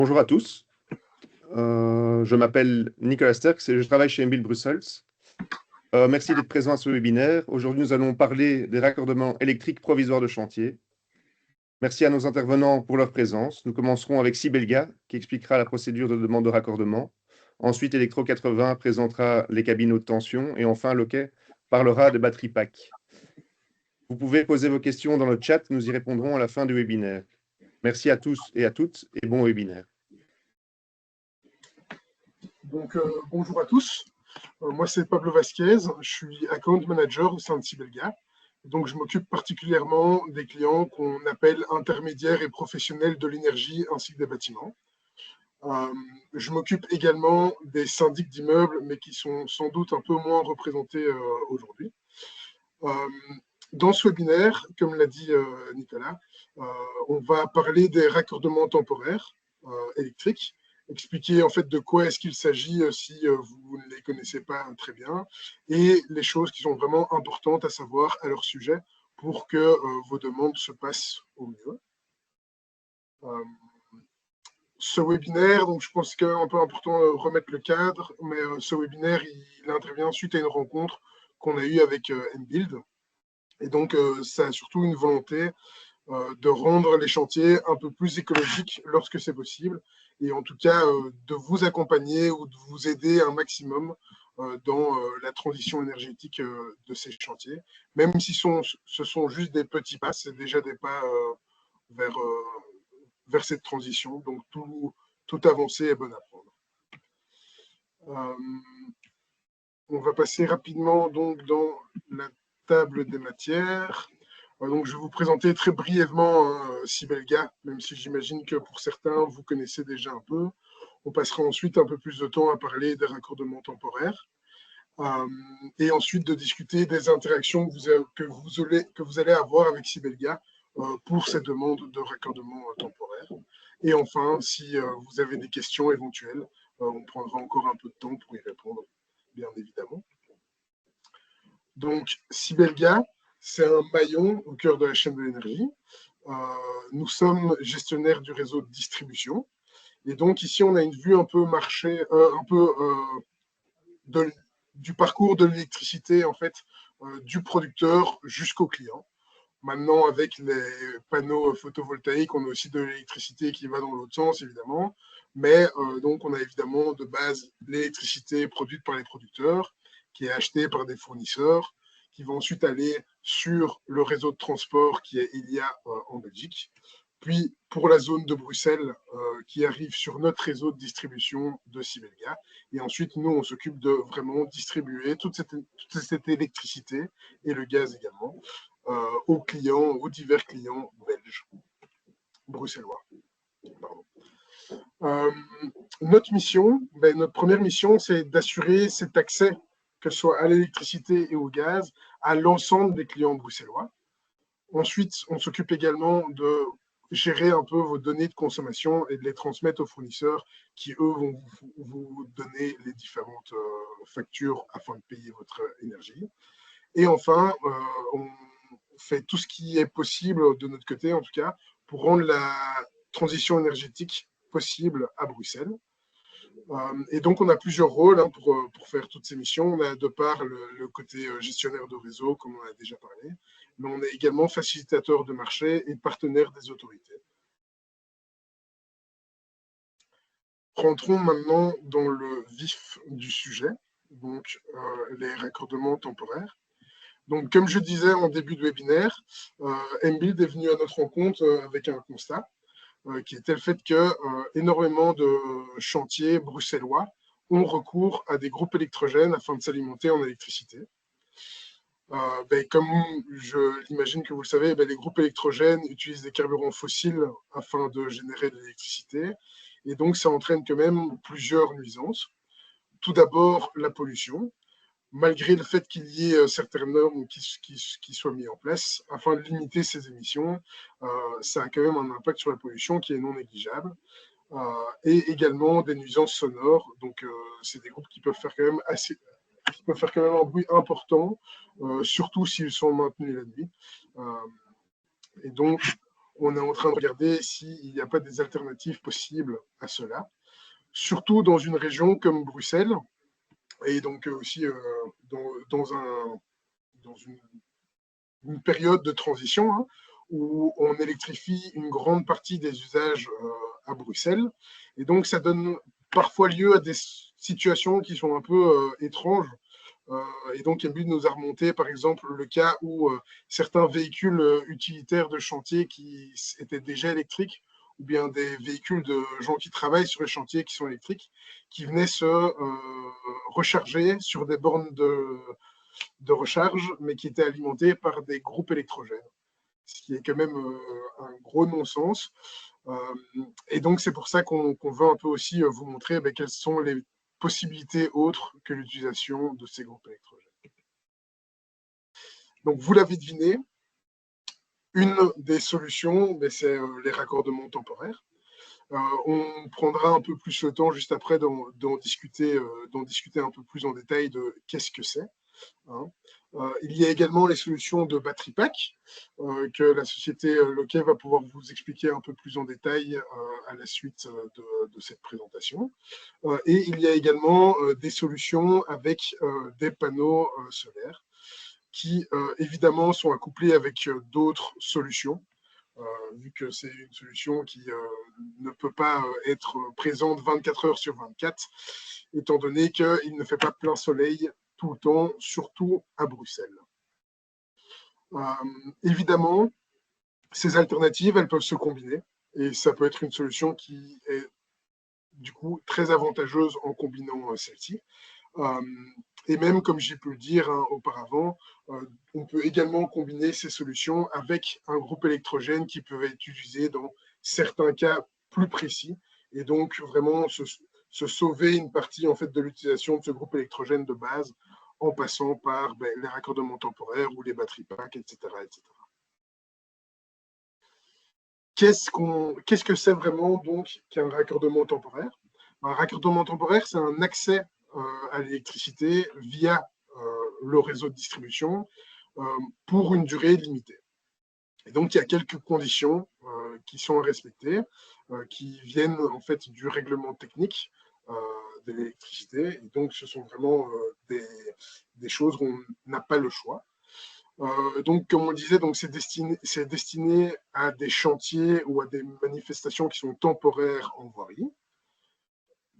Bonjour à tous. Je m'appelle Nicolas Sterks et je travaille chez MBuild Bruxelles. Merci d'être présent à ce webinaire. Aujourd'hui, nous allons parler des raccordements électriques provisoires de chantier. Merci à nos intervenants pour leur présence. Nous commencerons avec Sibelga, qui expliquera la procédure de demande de raccordement. Ensuite, Electro 80 présentera les cabines haute tension. Et enfin, Loquet parlera des batteries pack. Vous pouvez poser vos questions dans le chat. Nous y répondrons à la fin du webinaire. Merci à tous et à toutes et bon webinaire. Donc, bonjour à tous. Moi, c'est Pablo Vasquez. Je suis account manager au sein de Sibelga. Donc, je m'occupe particulièrement des clients qu'on appelle intermédiaires et professionnels de l'énergie ainsi que des bâtiments. Je m'occupe également des syndics d'immeubles, mais qui sont sans doute un peu moins représentés aujourd'hui. Dans ce webinaire, comme l'a dit Nicolas, on va parler des raccordements temporaires électriques, expliquer en fait de quoi est-ce qu'il s'agit si vous ne les connaissez pas très bien, et les choses qui sont vraiment importantes à savoir à leur sujet pour que vos demandes se passent au mieux. Ce webinaire, donc je pense qu'il est un peu important de remettre le cadre, mais ce webinaire, il intervient suite à une rencontre qu'on a eue avec MBuild. Et donc, ça a surtout une volonté de rendre les chantiers un peu plus écologiques lorsque c'est possible, et en tout cas de vous accompagner ou de vous aider un maximum dans la transition énergétique de ces chantiers. Même si ce sont juste des petits pas, c'est déjà des pas vers cette transition, donc toute avancée est bonne à prendre. On va passer rapidement donc dans la table des matières. Donc, je vais vous présenter très brièvement Sibelga, même si j'imagine que pour certains, vous connaissez déjà un peu. On passera ensuite un peu plus de temps à parler des raccordements temporaires et ensuite de discuter des interactions que vous allez avoir avec Sibelga pour cette demande de raccordement temporaire. Et enfin, si vous avez des questions éventuelles, on prendra encore un peu de temps pour y répondre, bien évidemment. Donc, Sibelga, c'est un maillon au cœur de la chaîne de l'énergie. Nous sommes gestionnaires du réseau de distribution. Et donc, ici, on a une vue un peu du parcours de l'électricité, en fait, du producteur jusqu'au client. Maintenant, avec les panneaux photovoltaïques, on a aussi de l'électricité qui va dans l'autre sens, évidemment. Mais donc, on a évidemment de base l'électricité produite par les producteurs, qui est achetée par des fournisseurs, qui vont ensuite aller sur le réseau de transport qui est Elia en Belgique. Puis, pour la zone de Bruxelles, qui arrive sur notre réseau de distribution de Sibelga. Et ensuite, nous, on s'occupe de vraiment distribuer toute cette électricité et le gaz également aux clients, aux divers clients belges, bruxellois. Notre mission, notre première mission, c'est d'assurer cet accès, que ce soit à l'électricité et au gaz, à l'ensemble des clients bruxellois. Ensuite, on s'occupe également de gérer un peu vos données de consommation et de les transmettre aux fournisseurs qui, eux, vont vous donner les différentes factures afin de payer votre énergie. Et enfin, on fait tout ce qui est possible de notre côté, en tout cas, pour rendre la transition énergétique possible à Bruxelles. Et donc, on a plusieurs rôles pour faire toutes ces missions. On a de part le côté gestionnaire de réseau, comme on a déjà parlé, mais on est également facilitateur de marché et partenaire des autorités. Rentrons maintenant dans le vif du sujet, donc les raccordements temporaires. Donc, comme je disais en début de webinaire, MBuild est venu à notre rencontre avec un constat qui était le fait que énormément de chantiers bruxellois ont recours à des groupes électrogènes afin de s'alimenter en électricité. Comme je l'imagine que vous le savez, les groupes électrogènes utilisent des carburants fossiles afin de générer de l'électricité. Et donc, ça entraîne quand même plusieurs nuisances. Tout d'abord, la pollution. Malgré le fait qu'il y ait certaines normes qui soient mises en place, afin de limiter ces émissions, ça a quand même un impact sur la pollution qui est non négligeable. Et également des nuisances sonores. Donc, c'est des groupes qui peuvent faire quand même un bruit important, surtout s'ils sont maintenus la nuit. Et donc, on est en train de regarder s'il n'y a pas des alternatives possibles à cela, surtout dans une région comme Bruxelles, et donc aussi dans une période de transition, hein, où on électrifie une grande partie des usages à Bruxelles. Et donc, ça donne parfois lieu à des situations qui sont un peu étranges. Et donc, Emile nous a remonté, par exemple, le cas où certains véhicules utilitaires de chantier qui étaient déjà électriques, ou bien des véhicules de gens qui travaillent sur les chantiers qui sont électriques, qui venaient se recharger sur des bornes de recharge, mais qui étaient alimentées par des groupes électrogènes, ce qui est quand même un gros non-sens. Et donc, c'est pour ça qu'on veut un peu aussi vous montrer quelles sont les possibilités autres que l'utilisation de ces groupes électrogènes. Donc, vous l'avez deviné, une des solutions, c'est les raccordements temporaires. On prendra un peu plus le temps juste après d'en discuter un peu plus en détail de qu'est-ce que c'est. Hein. Il y a également les solutions de batterie pack que la société Loquet va pouvoir vous expliquer un peu plus en détail à la suite de cette présentation. Et il y a également des solutions avec des panneaux solaires qui évidemment sont accouplés avec d'autres solutions, vu que c'est une solution qui ne peut pas être présente 24 heures sur 24, étant donné qu'il ne fait pas plein soleil tout le temps, surtout à Bruxelles. Évidemment, ces alternatives, elles peuvent se combiner, et ça peut être une solution qui est du coup très avantageuse en combinant celle-ci. Et même, comme j'ai pu le dire auparavant, on peut également combiner ces solutions avec un groupe électrogène qui peut être utilisé dans certains cas plus précis, et donc vraiment se sauver une partie en fait, de l'utilisation de ce groupe électrogène de base en passant par les raccordements temporaires ou les batteries pack, etc. etc. Qu'est-ce que c'est vraiment donc qu'un raccordement temporaire? Un raccordement temporaire, c'est un accès à l'électricité via le réseau de distribution pour une durée limitée. Et donc, il y a quelques conditions qui sont à respecter, qui viennent en fait du règlement technique de l'électricité. Et donc, ce sont vraiment des choses où on n'a pas le choix. Donc, comme on le disait, c'est destiné à des chantiers ou à des manifestations qui sont temporaires en voirie.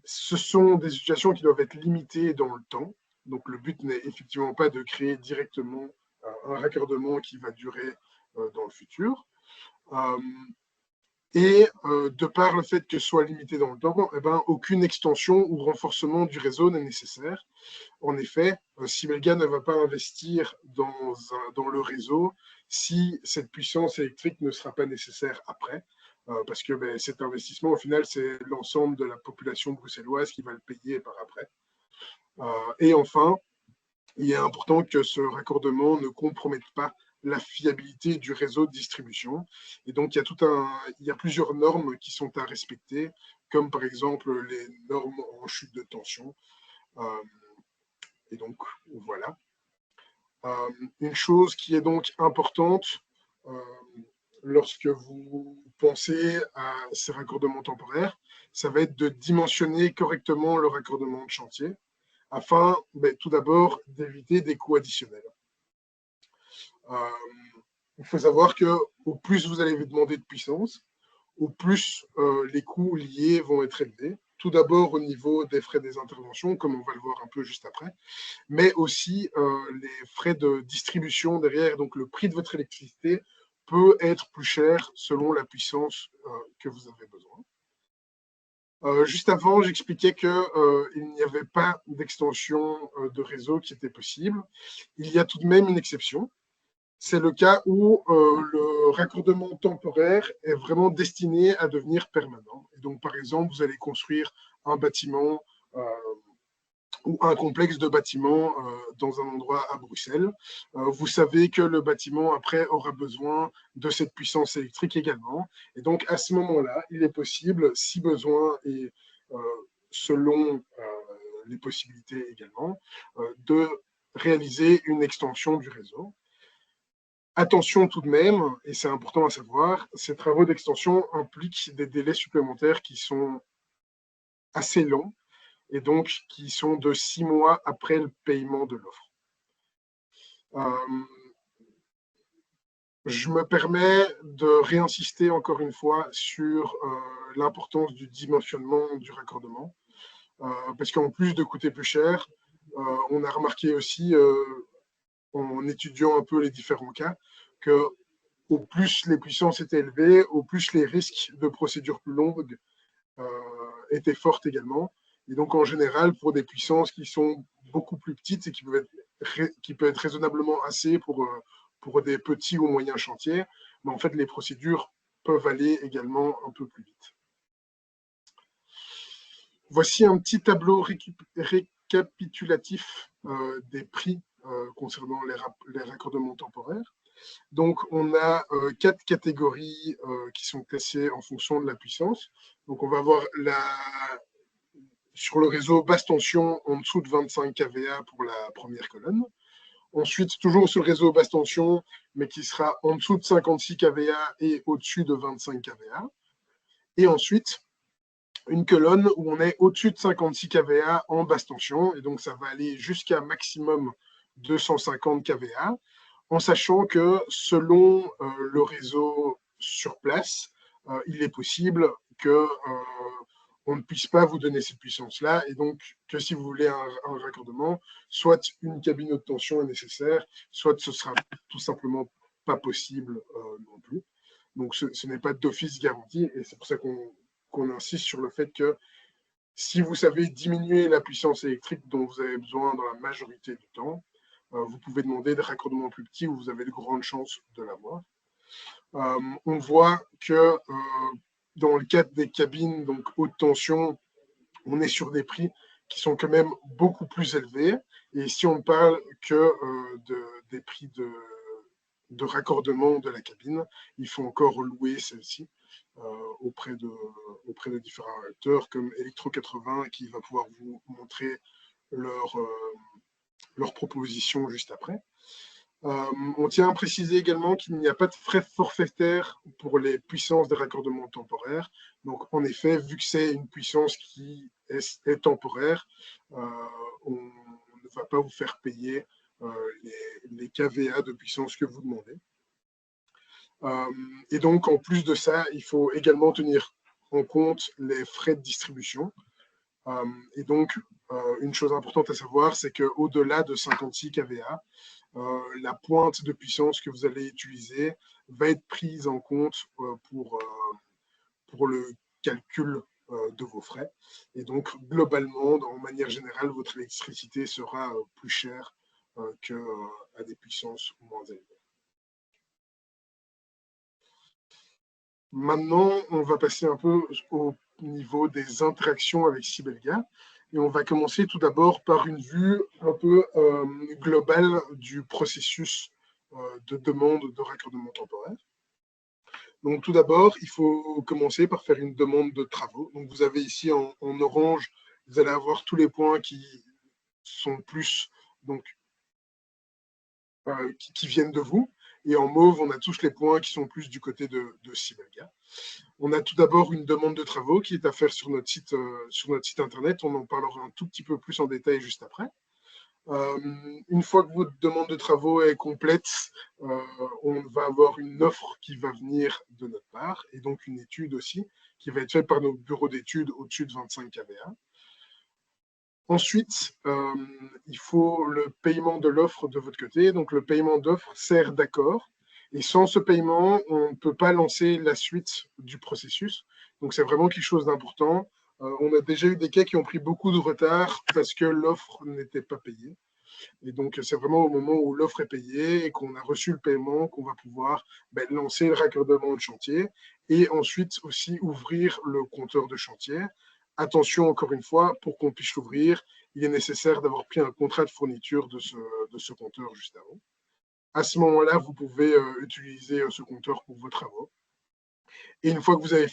Ce sont des situations qui doivent être limitées dans le temps. Donc, le but n'est effectivement pas de créer directement un raccordement qui va durer dans le futur. Et de par le fait que ce soit limité dans le temps, aucune extension ou renforcement du réseau n'est nécessaire. En effet, Sibelga ne va pas investir dans le réseau si cette puissance électrique ne sera pas nécessaire après, parce que cet investissement, au final, c'est l'ensemble de la population bruxelloise qui va le payer par après. Et enfin, il est important que ce raccordement ne compromette pas la fiabilité du réseau de distribution. Et donc, il y a plusieurs normes qui sont à respecter, comme par exemple les normes en chute de tension. Et donc, voilà. Une chose qui est donc importante lorsque vous pensez à ces raccordements temporaires, ça va être de dimensionner correctement le raccordement de chantier afin, tout d'abord, d'éviter des coûts additionnels. Il faut savoir qu'au plus vous allez demander de puissance, au plus les coûts liés vont être élevés. Tout d'abord au niveau des frais des interventions, comme on va le voir un peu juste après, mais aussi les frais de distribution derrière. Donc le prix de votre électricité peut être plus cher selon la puissance que vous avez besoin. Juste avant, j'expliquais qu'il n'y avait pas d'extension de réseau qui était possible. Il y a tout de même une exception. C'est le cas où le raccordement temporaire est vraiment destiné à devenir permanent. Et donc, par exemple, vous allez construire un bâtiment ou un complexe de bâtiments dans un endroit à Bruxelles. Vous savez que le bâtiment, après, aura besoin de cette puissance électrique également. Et donc, à ce moment-là, il est possible, si besoin et selon les possibilités également, de réaliser une extension du réseau. Attention tout de même, et c'est important à savoir, ces travaux d'extension impliquent des délais supplémentaires qui sont assez longs et donc qui sont de 6 mois après le paiement de l'offre. Je me permets de réinsister encore une fois sur l'importance du dimensionnement du raccordement, parce qu'en plus de coûter plus cher, on a remarqué aussi, en étudiant un peu les différents cas, que au plus les puissances étaient élevées, au plus les risques de procédures plus longues étaient fortes également. Et donc, en général, pour des puissances qui sont beaucoup plus petites et qui peuvent être raisonnablement assez pour des petits ou moyens chantiers, mais en fait, les procédures peuvent aller également un peu plus vite. Voici un petit tableau récapitulatif des prix concernant les raccordements temporaires. Donc, on a 4 catégories qui sont classées en fonction de la puissance. Donc, on va avoir sur le réseau basse tension en dessous de 25 kVA pour la première colonne. Ensuite, toujours sur le réseau basse tension, mais qui sera en dessous de 56 kVA et au-dessus de 25 kVA. Et ensuite, une colonne où on est au-dessus de 56 kVA en basse tension. Et donc, ça va aller jusqu'à maximum 250 kVA, en sachant que selon le réseau sur place, il est possible que on ne puisse pas vous donner cette puissance-là, et donc que si vous voulez un raccordement, soit une cabine haute tension est nécessaire, soit ce sera tout simplement pas possible non plus. Donc ce n'est pas d'office garanti, et c'est pour ça qu'on insiste sur le fait que si vous savez diminuer la puissance électrique dont vous avez besoin dans la majorité du temps, vous pouvez demander des raccordements plus petits où vous avez de grandes chances de l'avoir. On voit que dans le cadre des cabines donc haute tension, on est sur des prix qui sont quand même beaucoup plus élevés. Et si on parle que des prix de raccordement de la cabine, il faut encore louer celle-ci auprès de différents acteurs comme Electro 80 qui va pouvoir vous montrer leur proposition juste après. On tient à préciser également qu'il n'y a pas de frais forfaitaires pour les puissances de raccordement temporaire. Donc, en effet, vu que c'est une puissance qui est temporaire, on ne va pas vous faire payer les kVA de puissance que vous demandez. Et donc, en plus de ça, il faut également tenir en compte les frais de distribution. Et donc, une chose importante à savoir, c'est qu'au-delà de 56 kVA, la pointe de puissance que vous allez utiliser va être prise en compte pour le calcul de vos frais. Et donc, globalement, en manière générale, votre électricité sera plus chère qu'à des puissances moins élevées. Maintenant, on va passer un peu au niveau des interactions avec Sibelga. Et on va commencer tout d'abord par une vue un peu globale du processus de demande de raccordement temporaire. Donc tout d'abord, il faut commencer par faire une demande de travaux. Donc vous avez ici en orange, vous allez avoir tous les points qui sont plus, donc, qui viennent de vous. Et en mauve, on a tous les points qui sont plus du côté de Sibelga. On a tout d'abord une demande de travaux qui est à faire sur notre site internet. On en parlera un tout petit peu plus en détail juste après. Une fois que votre demande de travaux est complète, on va avoir une offre qui va venir de notre part et donc une étude aussi qui va être faite par nos bureaux d'études au-dessus de 25 kVA. Ensuite, il faut le paiement de l'offre de votre côté. Donc, le paiement d'offre sert d'accord. Et sans ce paiement, on ne peut pas lancer la suite du processus. Donc, c'est vraiment quelque chose d'important. On a déjà eu des cas qui ont pris beaucoup de retard parce que l'offre n'était pas payée. Et donc, c'est vraiment au moment où l'offre est payée et qu'on a reçu le paiement qu'on va pouvoir lancer le raccordement de chantier et ensuite aussi ouvrir le compteur de chantier. Attention, encore une fois, pour qu'on puisse l'ouvrir, il est nécessaire d'avoir pris un contrat de fourniture de ce compteur juste avant. À ce moment-là, vous pouvez utiliser ce compteur pour vos travaux. Et une fois que vous avez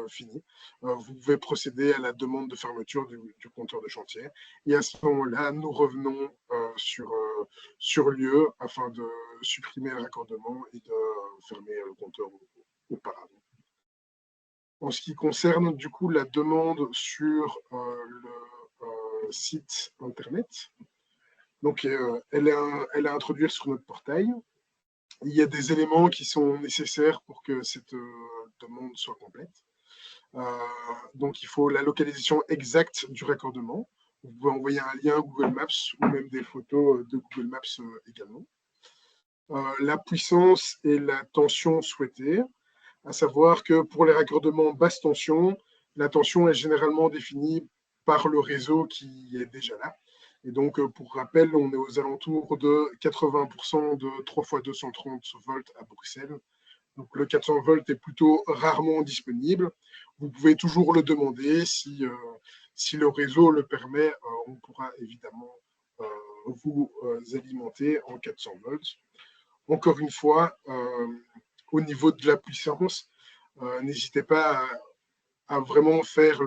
fini, vous pouvez procéder à la demande de fermeture du compteur de chantier. Et à ce moment-là, nous revenons sur lieu afin supprimer le raccordement et de fermer le compteur auparavant. En ce qui concerne du coup la demande sur le site internet, donc elle est à introduire sur notre portail. Il y a des éléments qui sont nécessaires pour que cette demande soit complète. Donc il faut la localisation exacte du raccordement. Vous pouvez envoyer un lien Google Maps ou même des photos de Google Maps également. La puissance et la tension souhaitée, à savoir que pour les raccordements basse tension, la tension est généralement définie par le réseau qui est déjà là. Et donc, pour rappel, on est aux alentours de 80% de 3 x 230 volts à Bruxelles. Donc, le 400 volts est plutôt rarement disponible. Vous pouvez toujours le demander. Si le réseau le permet, on pourra évidemment vous alimenter en 400 volts. Encore une fois, au niveau de la puissance, n'hésitez pas à vraiment faire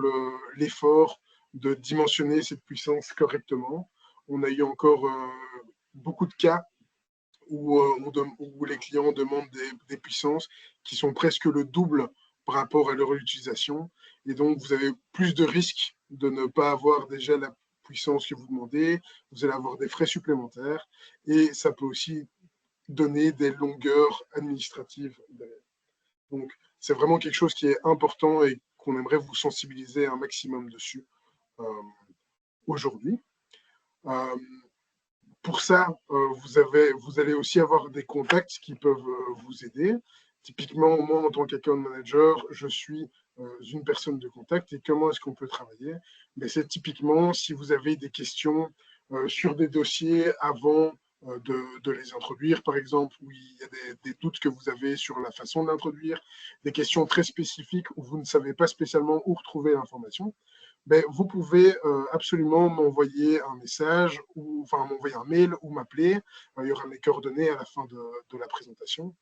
l'effort de dimensionner cette puissance correctement. On a eu encore beaucoup de cas où les clients demandent des puissances qui sont presque le double par rapport à leur utilisation. Et donc, vous avez plus de risques de ne pas avoir déjà la puissance que vous demandez. Vous allez avoir des frais supplémentaires et ça peut aussi donner des longueurs administratives. Donc, c'est vraiment quelque chose qui est important et qu'on aimerait vous sensibiliser un maximum dessus aujourd'hui. Pour ça, vous allez aussi avoir des contacts qui peuvent vous aider. Typiquement, moi, en tant qu'account manager, je suis une personne de contact. Et comment est-ce qu'on peut travailler? C'est typiquement si vous avez des questions sur des dossiers avant de les introduire, par exemple, où il y a des doutes que vous avez sur la façon d'introduire, des questions très spécifiques où vous ne savez pas spécialement où retrouver l'information, vous pouvez absolument m'envoyer un message, ou enfin m'envoyer un mail ou m'appeler. Il y aura mes coordonnées à la fin de la présentation.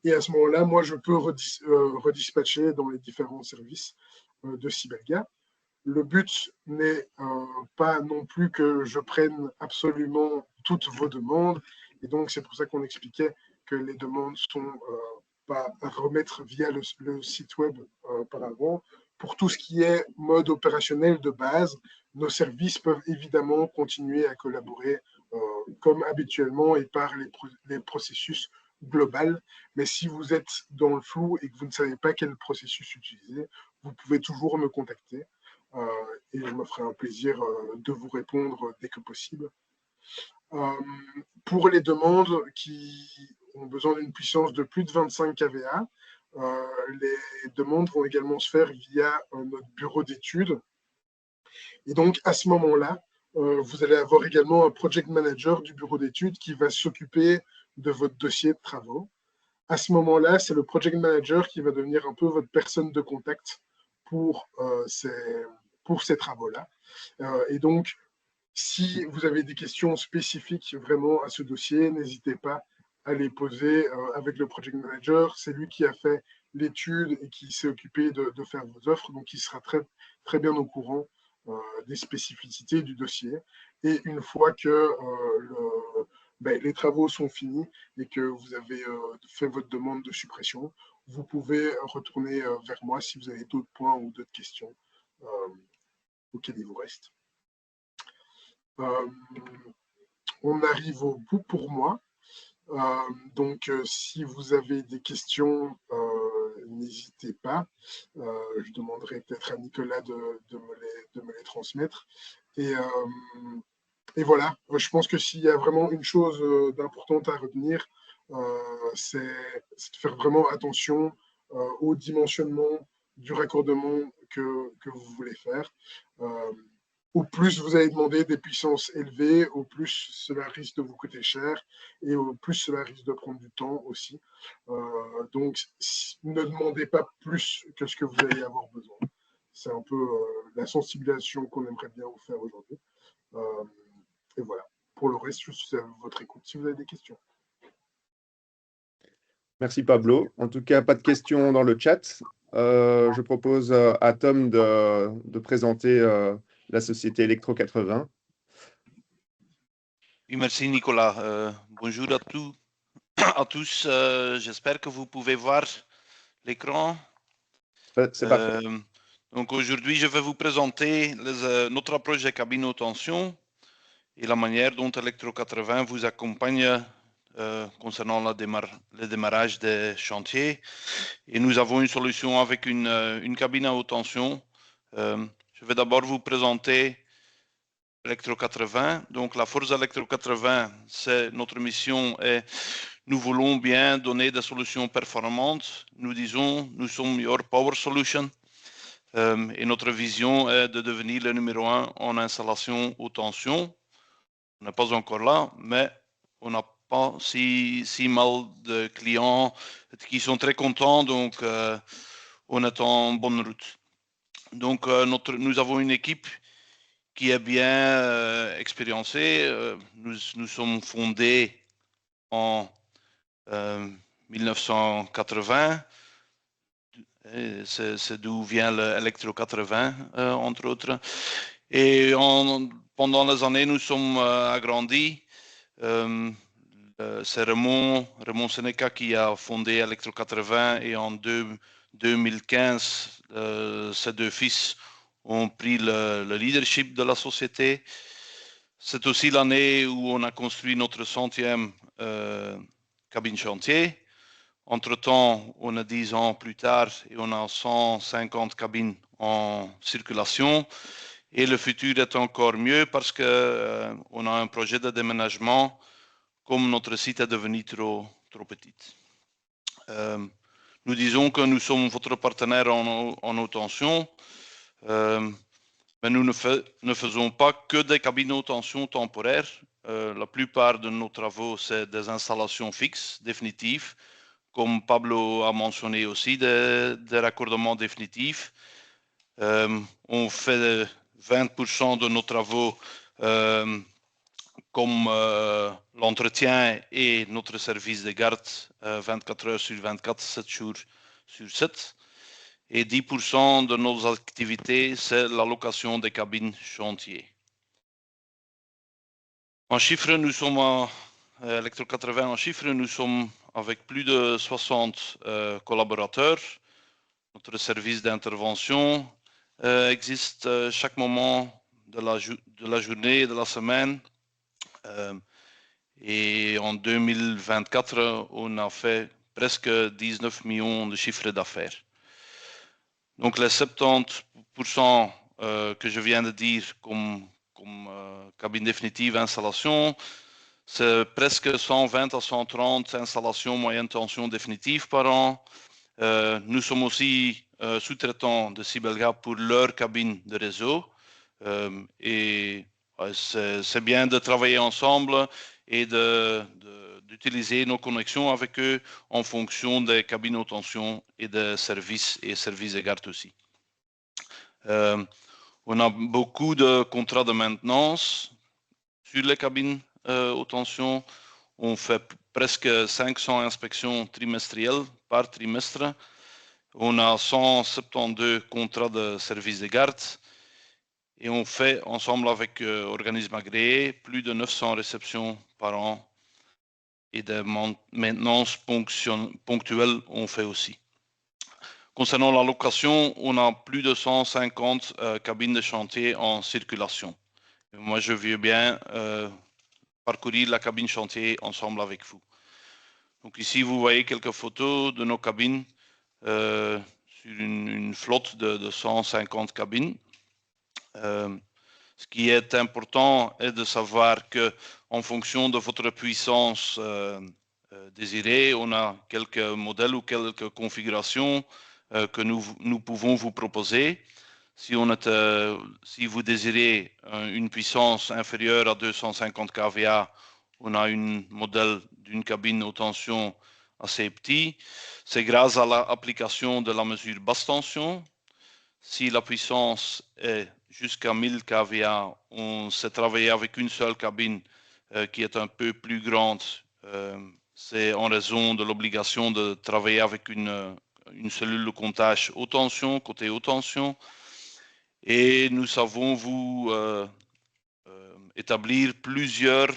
Et à ce moment-là, moi, je peux redispatcher dans les différents services de Sibelga. Le but n'est pas non plus que je prenne absolument toutes vos demandes. Et donc, c'est pour ça qu'on expliquait que les demandes sont pas à remettre via le site web par avant. Pour tout ce qui est mode opérationnel de base, nos services peuvent évidemment continuer à collaborer comme habituellement et par les processus global. Mais si vous êtes dans le flou et que vous ne savez pas quel processus utiliser, vous pouvez toujours me contacter. Et je me ferai un plaisir de vous répondre dès que possible. Pour les demandes qui ont besoin d'une puissance de plus de 25 kVA, les demandes vont également se faire via notre bureau d'études. Et donc, à ce moment-là, vous allez avoir également un project manager du bureau d'études qui va s'occuper de votre dossier de travaux. À ce moment-là, c'est le project manager qui va devenir un peu votre personne de contact pour ces travaux-là. Et donc, si vous avez des questions spécifiques vraiment à ce dossier, n'hésitez pas à les poser avec le project manager. C'est lui qui a fait l'étude et qui s'est occupé de faire vos offres, donc il sera très, très bien au courant des spécificités du dossier. Et une fois que les travaux sont finis et que vous avez fait votre demande de suppression, vous pouvez retourner vers moi si vous avez d'autres points ou d'autres questions auxquelles il vous reste. On arrive au bout pour moi. Donc, si vous avez des questions, n'hésitez pas. Je demanderai peut-être à Nicolas de me les transmettre. Et voilà, je pense que s'il y a vraiment une chose d'importante à retenir, c'est de faire vraiment attention au dimensionnement du raccordement que vous voulez faire. Au plus vous allez demander des puissances élevées, au plus cela risque de vous coûter cher et au plus cela risque de prendre du temps aussi. Donc, ne demandez pas plus que ce que vous allez avoir besoin. C'est un peu la sensibilisation qu'on aimerait bien vous faire aujourd'hui. Et voilà. Pour le reste, je suis à votre écoute si vous avez des questions. Merci Pablo. En tout cas, pas de questions dans le chat. Je propose à Tom de présenter la société Electro 80. Oui, merci Nicolas. Bonjour à tous. à tous. J'espère que vous pouvez voir l'écran. C'est parfait. Donc aujourd'hui, je vais vous présenter notre approche des cabines haute tension et la manière dont Electro 80 vous accompagne concernant le démarrage des chantiers. Et nous avons une solution avec une cabine à haute tension. Je vais d'abord vous présenter Electro 80. Donc la force Electro 80, c'est notre mission est nous voulons bien donner des solutions performantes. Nous disons, nous sommes your power solution. Et notre vision est de devenir le numéro 1 en installation haute tension. On n'est pas encore là, mais on n'a pas si mal de clients qui sont très contents, donc on est en bonne route. Donc nous avons une équipe qui est bien expérimentée. Nous sommes fondés en 1980. C'est d'où vient l'Electro 80, entre autres. Et pendant les années, nous sommes agrandis. C'est Raymond Seneca qui a fondé Electro 80 et en 2015, ses deux fils ont pris le leadership de la société. C'est aussi l'année où on a construit notre 100e cabine chantier. Entre-temps, on a 10 ans plus tard et on a 150 cabines en circulation. Et le futur est encore mieux parce qu'on a un projet de déménagement comme notre site est devenu trop petit. Nous disons que nous sommes votre partenaire en haute tension, mais nous ne faisons pas que des cabines haute tension temporaires. La plupart de nos travaux, c'est des installations fixes, définitives, comme Pablo a mentionné aussi, des raccordements définitifs. On fait 20% de nos travaux comme l'entretien et notre service de garde 24 heures sur 24, 7 jours sur 7. Et 10% de nos activités, c'est la location des cabines chantier. En chiffres, nous sommes à Electro 80 en chiffres, nous sommes avec plus de 60 collaborateurs. Notre service d'intervention existe chaque moment de la journée et de la semaine. Et en 2024, on a fait presque 19 millions de chiffres d'affaires. Donc les 70% que je viens de dire comme cabine définitive installation, c'est presque 120 à 130 installations moyenne tension définitive par an. Nous sommes aussi sous-traitants de Sibelgap pour leur cabine de réseau. Et c'est bien de travailler ensemble et d'utiliser nos connexions avec eux en fonction des cabines haute tension et des services de garde aussi. On a beaucoup de contrats de maintenance sur les cabines haute tension. On fait presque 500 inspections trimestrielles par trimestre. On a 172 contrats de service de garde. Et on fait ensemble avec organismes agréés plus de 900 réceptions par an et de maintenance ponctuelle on fait aussi. Concernant la location, on a plus de 150 cabines de chantier en circulation. Et moi, je veux bien parcourir la cabine chantier ensemble avec vous. Donc ici, vous voyez quelques photos de nos cabines sur une flotte de 150 cabines. Ce qui est important est de savoir que, en fonction de votre puissance désirée, on a quelques modèles ou quelques configurations que nous pouvons vous proposer. Si vous désirez une puissance inférieure à 250 kVA, on a un modèle d'une cabine haute tension assez petit. C'est grâce à l'application de la mesure basse tension. Si la puissance est jusqu'à 1000 kVA, on sait travailler avec une seule cabine qui est un peu plus grande. C'est en raison de l'obligation de travailler avec une cellule de comptage haute tension, côté haute tension. Et nous savons vous établir plusieurs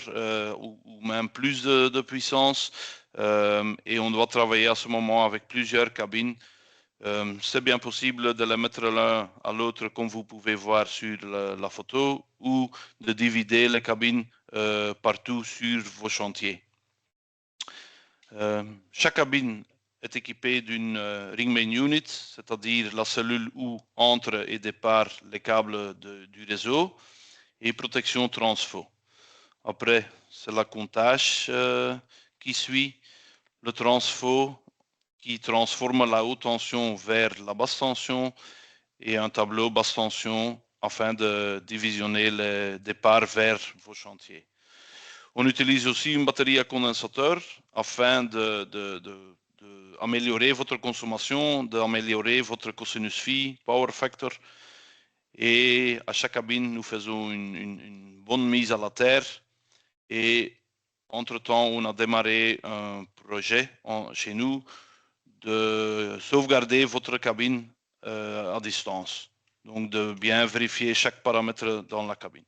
ou même plus de puissance et on doit travailler à ce moment avec plusieurs cabines. C'est bien possible de les mettre l'un à l'autre comme vous pouvez voir sur la photo ou de diviser les cabines partout sur vos chantiers. Chaque cabine est équipée d'une ring main unit, c'est-à-dire la cellule où entrent et départent les câbles du réseau, et protection transfo. Après, c'est la comptage qui suit, le transfo qui transforme la haute tension vers la basse tension et un tableau basse tension afin de divisionner les départs vers vos chantiers. On utilise aussi une batterie à condensateur afin d'améliorer votre consommation, d'améliorer votre cosinus phi, power factor. Et à chaque cabine, nous faisons une bonne mise à la terre. Et entre-temps, on a démarré un projet chez nous de sauvegarder votre cabine à distance. Donc, de bien vérifier chaque paramètre dans la cabine.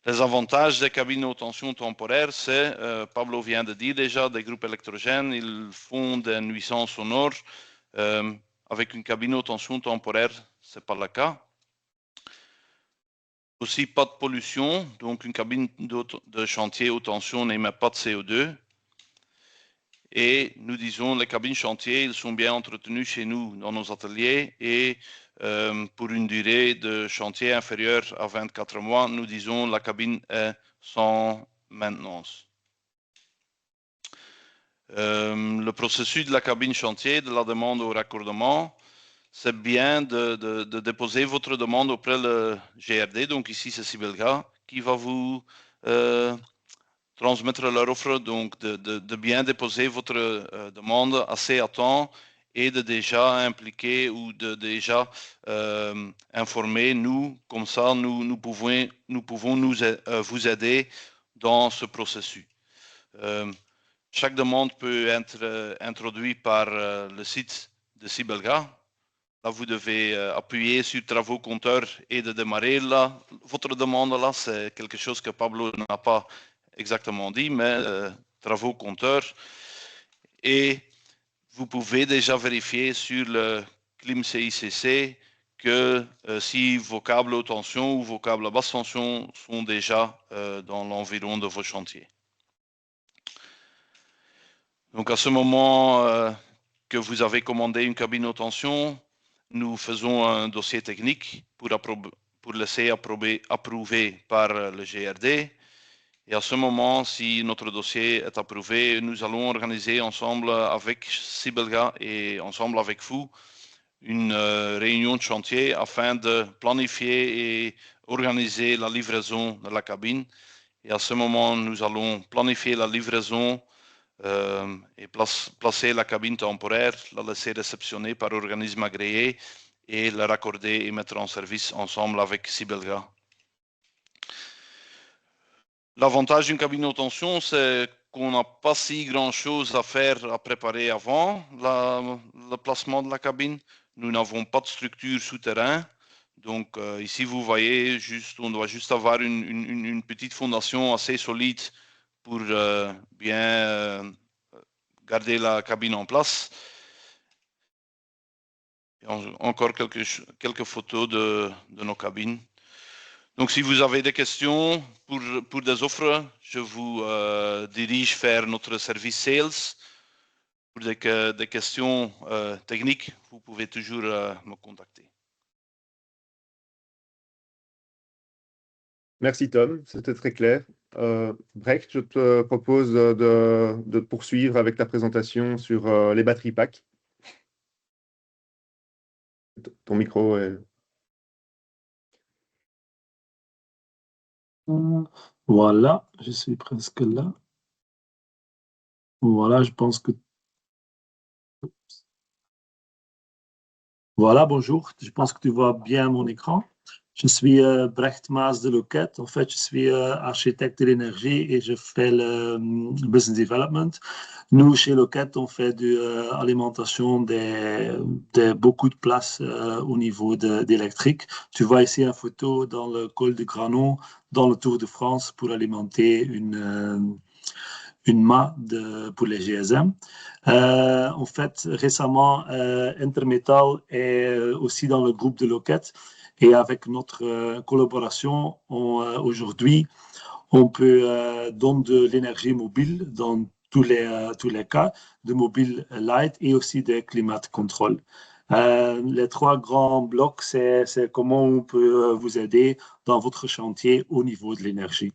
Les avantages des cabines haute tension temporaires, c'est, Pablo vient de dire déjà, des groupes électrogènes, ils font des nuisances sonores. Avec une cabine haute tension temporaire, ce n'est pas le cas. Aussi, pas de pollution, donc une cabine de chantier haute tension n'émet pas de CO2. Et nous disons, les cabines chantier, ils sont bien entretenues chez nous, dans nos ateliers, et pour une durée de chantier inférieure à 24 mois, nous disons, la cabine est sans maintenance. Le processus de la cabine chantier, de la demande au raccordement, c'est bien de déposer votre demande auprès le GRD, donc ici c'est Sibelga, qui va vous transmettre leur offre, donc de bien déposer votre demande assez à temps et de déjà impliquer ou de déjà informer nous, comme ça nous pouvons vous aider dans ce processus. Chaque demande peut être introduite par le site de Sibelga. Là, vous devez appuyer sur travaux compteurs et de démarrer là. Votre demande là, c'est quelque chose que Pablo n'a pas exactement dit, mais travaux compteurs. Et vous pouvez déjà vérifier sur le CLIM CICC que si vos câbles haute tension ou vos câbles à basse tension sont déjà dans l'environ de vos chantiers. Donc à ce moment que vous avez commandé une cabine haute tension, nous faisons un dossier technique pour laisser approuver par le GRD. Et à ce moment, si notre dossier est approuvé, nous allons organiser ensemble avec Sibelga et ensemble avec vous une réunion de chantier afin de planifier et organiser la livraison de la cabine. Et à ce moment, nous allons planifier la livraison et placer la cabine temporaire, la laisser réceptionner par organisme agréé et la raccorder et mettre en service ensemble avec Sibelga. L'avantage d'une haute tension, c'est qu'on n'a pas si grand-chose à faire, à préparer avant le placement de la cabine. Nous n'avons pas de structure souterraine. Donc ici, vous voyez, on doit juste avoir une petite fondation assez solide pour bien garder la cabine en place. Et encore quelques photos de nos cabines. Donc, si vous avez des questions pour des offres, je vous dirige vers notre service sales. Pour des questions techniques, vous pouvez toujours me contacter. Merci Tom, c'était très clair. Brecht, je te propose de poursuivre avec ta présentation sur les batteries pack. Ton micro est... Voilà, je suis presque là. Voilà, je pense que... Voilà, bonjour. Je pense que tu vois bien mon écran. Je suis Brecht Maas de Loket. En fait, je suis architecte de l'énergie et je fais le business development. Nous, chez Loket, on fait de l'alimentation de beaucoup de places au niveau d'électrique. Tu vois ici une photo dans le col de Granon, dans le Tour de France, pour alimenter une mât pour les GSM. En fait, récemment, Intermetal est aussi dans le groupe de Lockheed et avec notre collaboration, aujourd'hui, on peut donner de l'énergie mobile dans tous les cas, de mobile light et aussi de climate control. Les trois grands blocs, c'est comment on peut vous aider dans votre chantier au niveau de l'énergie.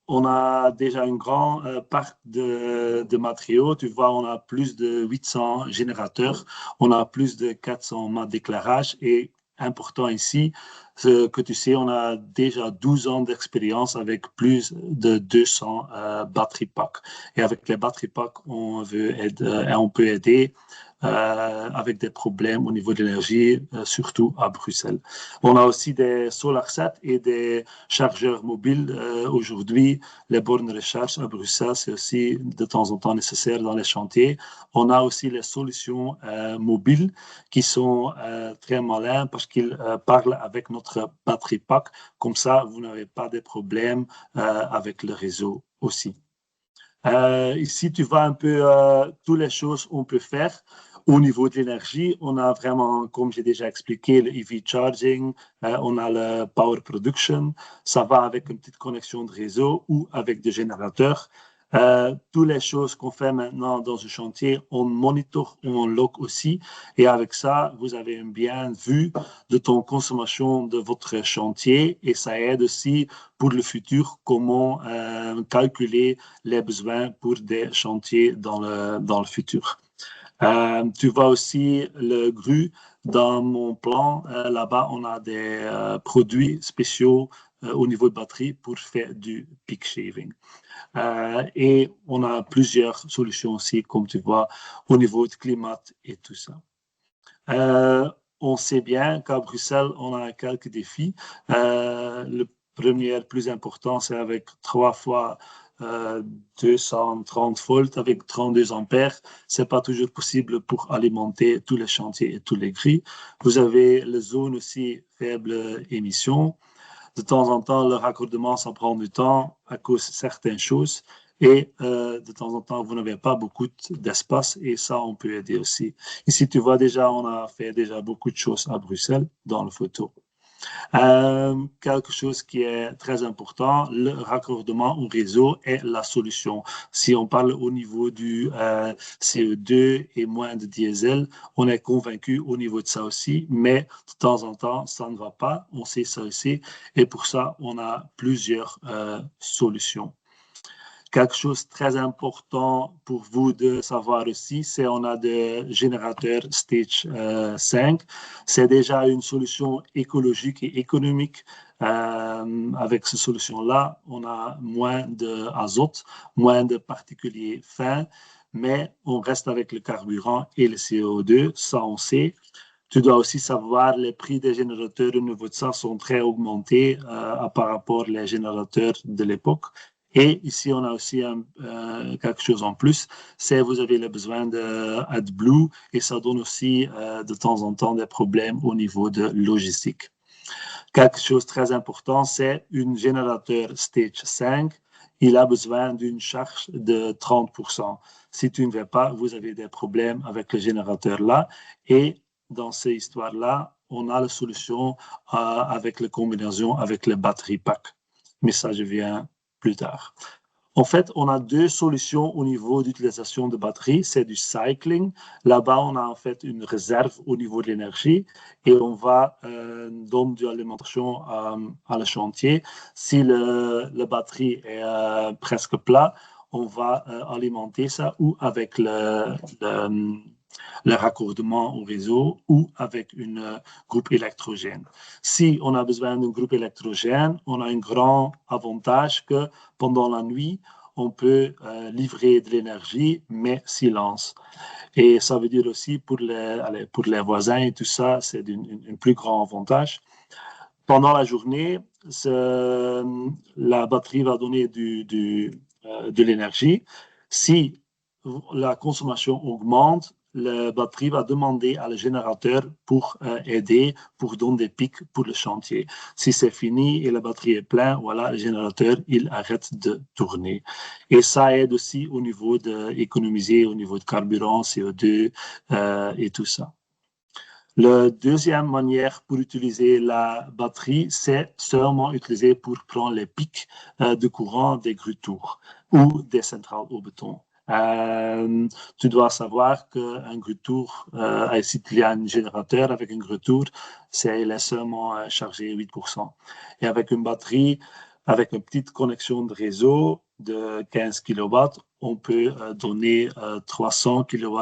On a déjà un grand parc de matériaux. Tu vois, on a plus de 800 générateurs, on a plus de 400 mâts d'éclairage et important ici, ce que tu sais, on a déjà 12 ans d'expérience avec plus de 200 battery packs. Et avec les battery packs, on peut aider avec des problèmes au niveau de l'énergie, surtout à Bruxelles. On a aussi des solar sets et des chargeurs mobiles. Aujourd'hui, les bornes de recharge à Bruxelles, c'est aussi de temps en temps nécessaire dans les chantiers. On a aussi les solutions mobiles qui sont très malins parce qu'ils parlent avec notre battery pack. Comme ça, vous n'avez pas de problèmes avec le réseau aussi. Ici, tu vois un peu toutes les choses qu'on peut faire. Au niveau de l'énergie, on a vraiment, comme j'ai déjà expliqué, le EV charging, on a le power production, ça va avec une petite connexion de réseau ou avec des générateurs. Toutes les choses qu'on fait maintenant dans ce chantier, on monitor, on log aussi. Et avec ça, vous avez une bien vue de ton consommation de votre chantier et ça aide aussi pour le futur comment calculer les besoins pour des chantiers dans le futur. Tu vois aussi le GRU dans mon plan. Là-bas, on a des produits spéciaux au niveau de batterie pour faire du peak shaving. Et on a plusieurs solutions aussi, comme tu vois, au niveau du climat et tout ça. On sait bien qu'à Bruxelles, on a quelques défis. Le premier, plus important, c'est avec 3 fois 230 volts avec 32 ampères. Ce n'est pas toujours possible pour alimenter tous les chantiers et tous les grilles. Vous avez les zones aussi faible émission. De temps en temps, le raccordement, ça prend du temps à cause de certaines choses. Et de temps en temps, vous n'avez pas beaucoup d'espace et ça, on peut aider aussi. Ici, tu vois déjà, on a fait déjà beaucoup de choses à Bruxelles dans la photo. Quelque chose qui est très important, le raccordement au réseau est la solution. Si on parle au niveau du CO2 et moins de diesel, on est convaincu au niveau de ça aussi, mais de temps en temps, ça ne va pas, on sait ça aussi, et pour ça, on a plusieurs solutions. Quelque chose de très important pour vous de savoir aussi, c'est qu'on a des générateurs Stage 5. C'est déjà une solution écologique et économique. Avec ces solutions-là, on a moins d'azote, moins de particules fins, mais on reste avec le carburant et le CO2, ça on sait. Tu dois aussi savoir les prix des générateurs au niveau de ça sont très augmentés par rapport aux générateurs de l'époque. Et ici, on a aussi quelque chose en plus, c'est vous avez le besoin d'AdBlue et ça donne aussi de temps en temps des problèmes au niveau de logistique. Quelque chose de très important, c'est un générateur Stage 5. Il a besoin d'une charge de 30%. Si tu ne veux pas, vous avez des problèmes avec le générateur là. Et dans ces histoires-là, on a la solution avec la combinaison avec le battery pack. Mais ça, je viens plus tard. En fait, on a deux solutions au niveau d'utilisation de batterie. C'est du cycling. Là-bas, on a en fait une réserve au niveau de l'énergie et on va donner de l'alimentation à le chantier. Si la batterie est presque plat, on va alimenter ça ou avec le raccordement au réseau ou avec un groupe électrogène. Si on a besoin d'un groupe électrogène, on a un grand avantage que pendant la nuit, on peut livrer de l'énergie, mais silence. Et ça veut dire aussi pour les voisins et tout ça, c'est un plus grand avantage. Pendant la journée, la batterie va donner de l'énergie. Si la consommation augmente, la batterie va demander à le générateur pour aider, pour donner des pics pour le chantier. Si c'est fini et la batterie est pleine, voilà, le générateur, il arrête de tourner. Et ça aide aussi au niveau d'économiser, au niveau de carburant, CO2 et tout ça. La deuxième manière pour utiliser la batterie, c'est seulement utiliser pour prendre les pics de courant des grues-tours ou des centrales au béton. Tu dois savoir qu'un grue-tour, s'il y a un générateur avec un grue-tour, il est seulement chargé 8%. Et avec une batterie, avec une petite connexion de réseau de 15 kW, on peut donner 300 kW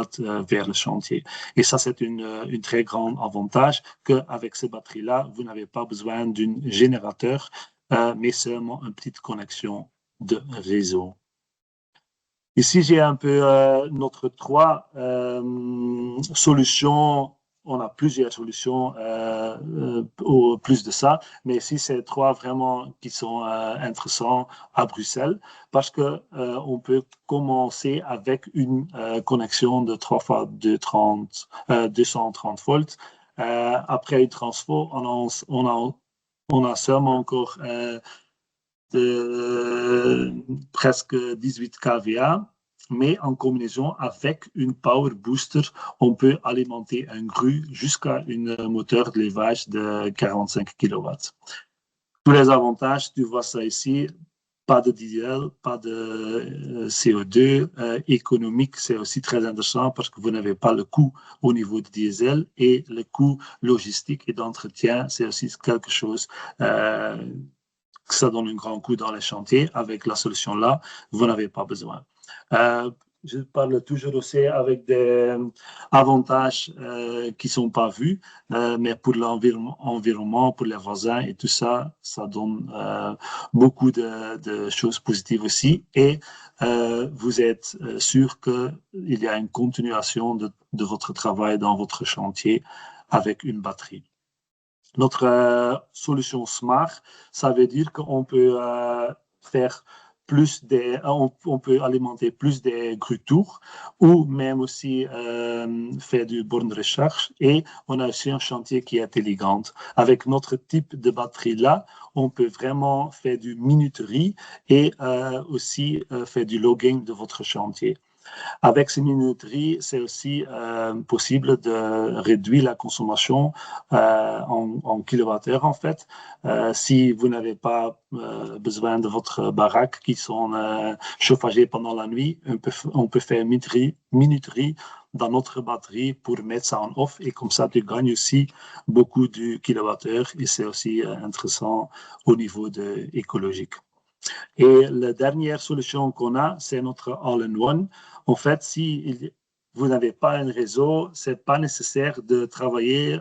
vers le chantier. Et ça, c'est un très grand avantage qu'avec ces batteries-là, vous n'avez pas besoin d'un générateur, mais seulement une petite connexion de réseau. Ici, j'ai un peu notre trois solutions. On a plusieurs solutions au plus de ça, mais ici, c'est trois vraiment qui sont intéressants à Bruxelles parce que on peut commencer avec une connexion de 3 fois 230 volts. Après une transfo, on a seulement encore presque 18 kVA, mais en combinaison avec une power booster, on peut alimenter un grue jusqu'à un moteur de levage de 45 kW. Tous les avantages, tu vois ça ici, pas de diesel, pas de CO2, économique, c'est aussi très intéressant parce que vous n'avez pas le coût au niveau du diesel et le coût logistique et d'entretien, c'est aussi quelque chose que ça donne un grand coup dans les chantiers. Avec la solution-là, vous n'avez pas besoin. Je parle toujours aussi avec des avantages qui ne sont pas vus, mais pour l'environnement, pour les voisins et tout ça, ça donne beaucoup de choses positives aussi. Et vous êtes sûr qu'il y a une continuation de votre travail dans votre chantier avec une batterie. Notre solution Smart, ça veut dire qu'on peut faire on peut alimenter plus des grues-tours ou même aussi faire du borne de recharge. Et on a aussi un chantier qui est intelligent. Avec notre type de batterie-là, on peut vraiment faire du minuterie et aussi faire du logging de votre chantier. Avec ces minuteries, c'est aussi possible de réduire la consommation en kilowattheure en fait. Si vous n'avez pas besoin de votre baraque qui sont chauffagées pendant la nuit, on peut faire minuterie dans notre batterie pour mettre ça en off et comme ça tu gagnes aussi beaucoup de kilowattheure et c'est aussi intéressant au niveau écologique. Et la dernière solution qu'on a, c'est notre all-in-one. En fait, si vous n'avez pas un réseau, ce n'est pas nécessaire de travailler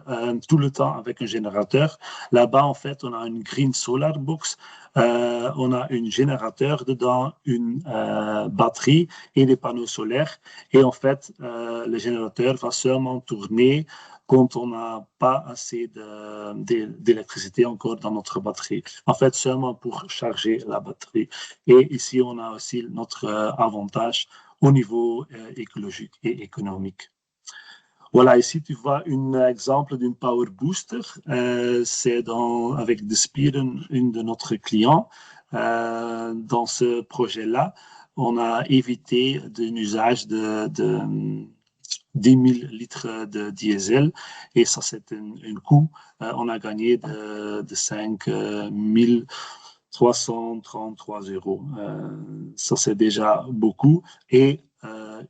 tout le temps avec un générateur. Là-bas, en fait, on a une Green Solar Box, on a un générateur dedans, une batterie et des panneaux solaires. Et en fait, le générateur va seulement tourner quand on n'a pas assez d'électricité encore dans notre batterie. En fait, seulement pour charger la batterie. Et ici, on a aussi notre avantage au niveau écologique et économique. Voilà, ici, tu vois un exemple d'une Power Booster. C'est avec Despieren, une de notre clients. Dans ce projet-là, on a évité un usage de 10 000 litres de diesel et ça c'est un coût. On a gagné de 5 333 €. Ça c'est déjà beaucoup et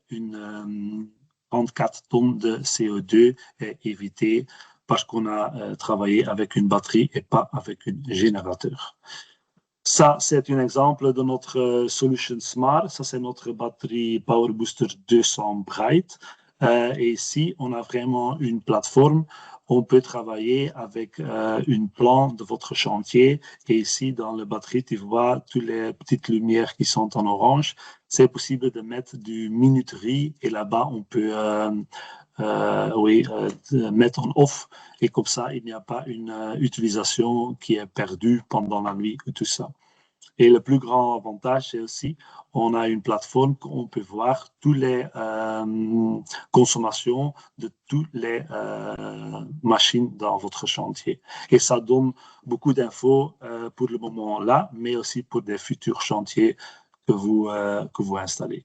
une 34 tonnes de CO2 est évité parce qu'on a travaillé avec une batterie et pas avec un générateur. Ça, c'est un exemple de notre solution Smart. Ça, c'est notre batterie Power Booster 200 Bright. Et ici, on a vraiment une plateforme. On peut travailler avec un plan de votre chantier. Et ici, dans la batterie, tu vois toutes les petites lumières qui sont en orange. C'est possible de mettre du minuterie. Et là-bas, on peut mettre en off. Et comme ça, il n'y a pas une utilisation qui est perdue pendant la nuit ou tout ça. Et le plus grand avantage, c'est aussi, on a une plateforme où on peut voir toutes les consommations de toutes les machines dans votre chantier. Et ça donne beaucoup d'infos pour le moment là, mais aussi pour des futurs chantiers que vous installez.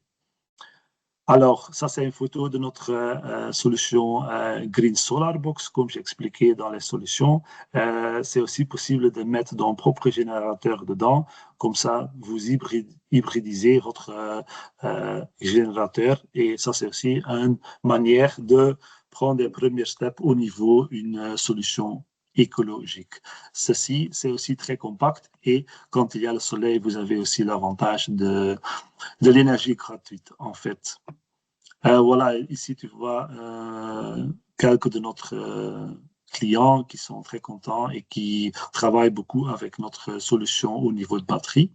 Alors, ça, c'est une photo de notre solution Green Solar Box, comme j'ai expliqué dans les solutions. C'est aussi possible de mettre ton propre générateur dedans. Comme ça, vous hybridisez votre générateur. Et ça, c'est aussi une manière de prendre les premiers steps au niveau d'une solution écologique. Ceci, c'est aussi très compact. Et quand il y a le soleil, vous avez aussi l'avantage de l'énergie gratuite, en fait. Voilà, ici, tu vois quelques de notre clients qui sont très contents et qui travaillent beaucoup avec notre solution au niveau de batterie.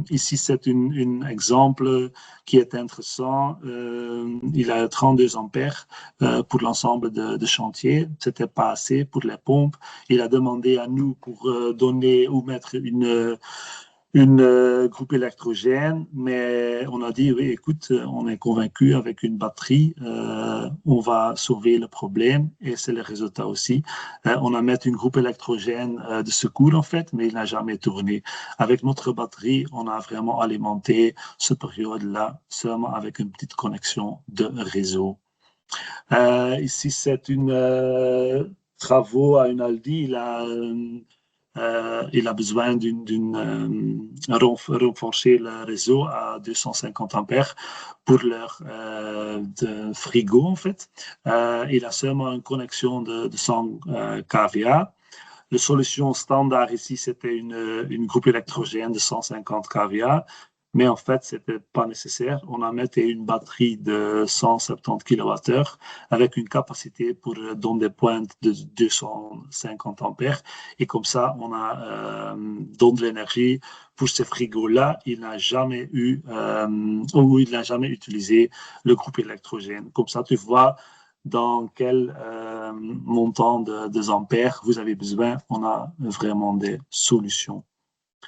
Ici, c'est un exemple qui est intéressant. Il a 32 ampères pour l'ensemble de chantier. Ce n'était pas assez pour les pompes. Il a demandé à nous pour donner ou mettre une groupe électrogène, mais on a dit, oui, écoute, on est convaincu avec une batterie, on va sauver le problème et c'est le résultat aussi. On a mis une groupe électrogène de secours, en fait, mais il n'a jamais tourné. Avec notre batterie, on a vraiment alimenté cette période-là seulement avec une petite connexion de réseau. Ici, c'est une travaux à une Aldi. Il a besoin renforcer le réseau à 250 ampères pour leur frigo, en fait. Il a seulement une connexion de 100 kVA. La solution standard ici, c'était une groupe électrogène de 150 kVA. Mais en fait, ce n'était pas nécessaire. On a mis une batterie de 170 kWh avec une capacité pour donner des pointes de 250 ampères. Et comme ça, on a donné de l'énergie pour ce frigo-là. Il n'a jamais il n'a jamais utilisé le groupe électrogène. Comme ça, tu vois dans quel montant de ampères vous avez besoin. On a vraiment des solutions.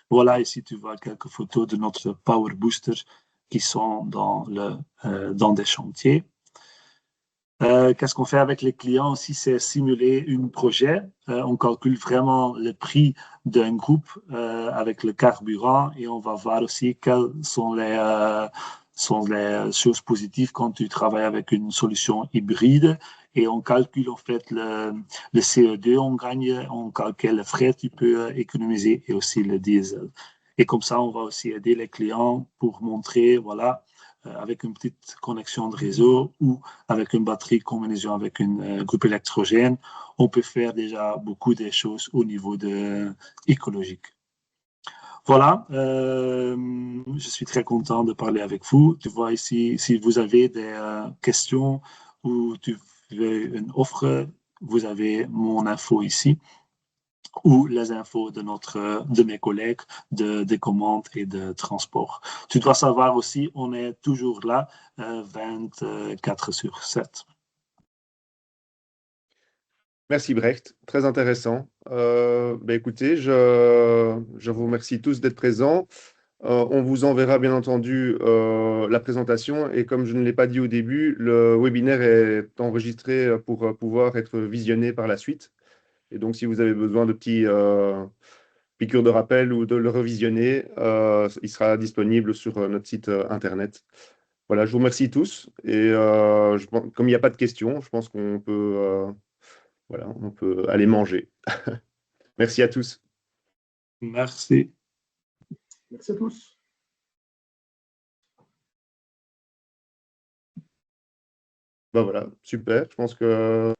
Voilà, ici, tu vois quelques photos de notre Power Booster qui sont dans des chantiers. Qu'est-ce qu'on fait avec les clients aussi? C'est simuler un projet. On calcule vraiment le prix d'un groupe avec le carburant et on va voir aussi quelles sont les choses positives quand tu travailles avec une solution hybride. Et on calcule en fait le CO2, on gagne, on calcule les frais que tu peux économiser et aussi le diesel. Et comme ça, on va aussi aider les clients pour montrer, voilà, avec une petite connexion de réseau ou avec une batterie combinaison avec une groupe électrogène, on peut faire déjà beaucoup de choses au niveau écologique. Voilà, je suis très content de parler avec vous. Tu vois ici, si vous avez des questions ou tu veux une offre, vous avez mon info ici ou les infos de mes collègues des commandes et de transport. Tu dois savoir aussi, on est toujours là 24/7. Merci Brecht, très intéressant. Écoutez, je vous remercie tous d'être présents. On vous enverra bien entendu la présentation et comme je ne l'ai pas dit au début, le webinaire est enregistré pour pouvoir être visionné par la suite. Et donc si vous avez besoin de petits piqûres de rappel ou de le revisionner, il sera disponible sur notre site internet. Voilà, je vous remercie tous et comme il n'y a pas de questions, je pense qu'on peut... Voilà, on peut aller manger. Merci à tous. Merci. Merci à tous. Ben voilà, super. Je pense que